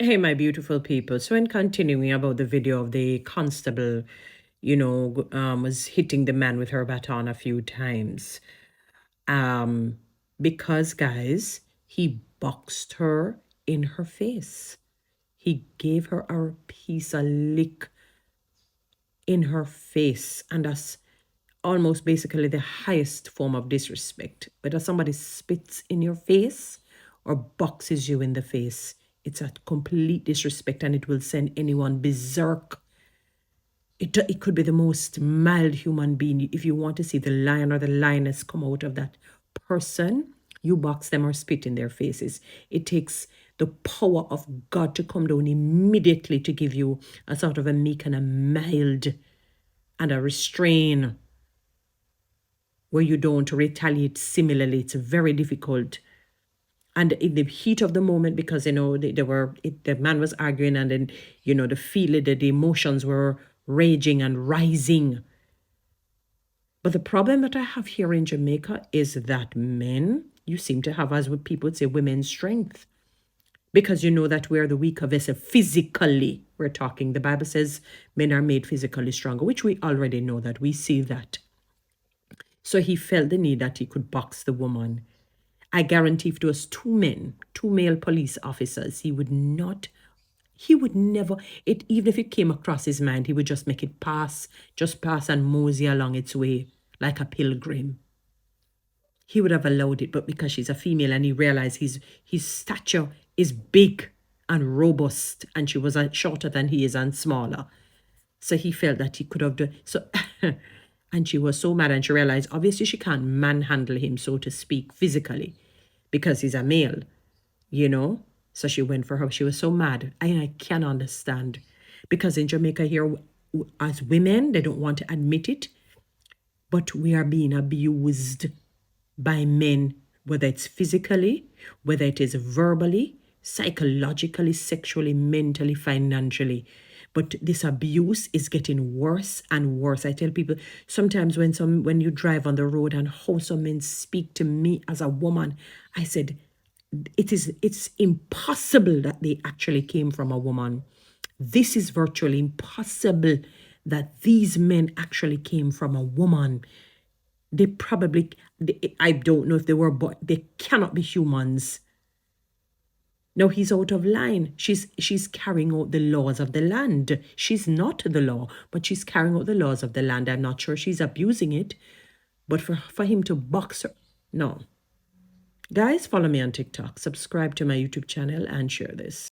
Hey, my beautiful people. So, in continuing about the video of the constable, was hitting the man with her baton a few times. Um, because, guys, he boxed her in her face. He gave her a piece of lick in her face. And that's almost basically the highest form of disrespect. Whether somebody spits in your face or boxes you in the face, it's a complete disrespect and it will send anyone berserk. It could be the most mild human being. If you want to see the lion or the lioness come out of that person, you box them or spit in their faces. It takes the power of God to come down immediately to give you a sort of a meek and a mild and a restrain where you don't retaliate similarly. It's very difficult. And in the heat of the moment, because the man was arguing, and then the emotions were raging and rising. But the problem that I have here in Jamaica is that men, you seem to have, as what people would say, women's strength. Because you know that we're the weaker vessel physically. We're talking. The Bible says men are made physically stronger, which we already know that. We see that. So he felt the need that he could box the woman. I guarantee if it was two men, two male police officers, he would never, even if it came across his mind, he would just make it just pass and mosey along its way like a pilgrim. He would have allowed it, but because she's a female and he realized his stature is big and robust, and she was shorter than he is and smaller. So he felt that he could have done so. And she was so mad, and she realized obviously she can't manhandle him, so to speak, physically, because he's a male, you know. So she went for her. She was so mad. I can understand, because in Jamaica here, as women, they don't want to admit it, but we are being abused by men, whether it's physically, whether it is verbally, psychologically, sexually, mentally, financially. But this abuse is getting worse and worse. I tell people sometimes when you drive on the road and how some men speak to me as a woman, I said, it's impossible that they actually came from a woman. This is virtually impossible that these men actually came from a woman. They probably, I don't know if they were, but they cannot be humans. No, he's out of line. She's carrying out the laws of the land. She's not the law, but she's carrying out the laws of the land. I'm not sure she's abusing it, but for him to box her, no. Guys, follow me on TikTok, subscribe to my YouTube channel, and share this.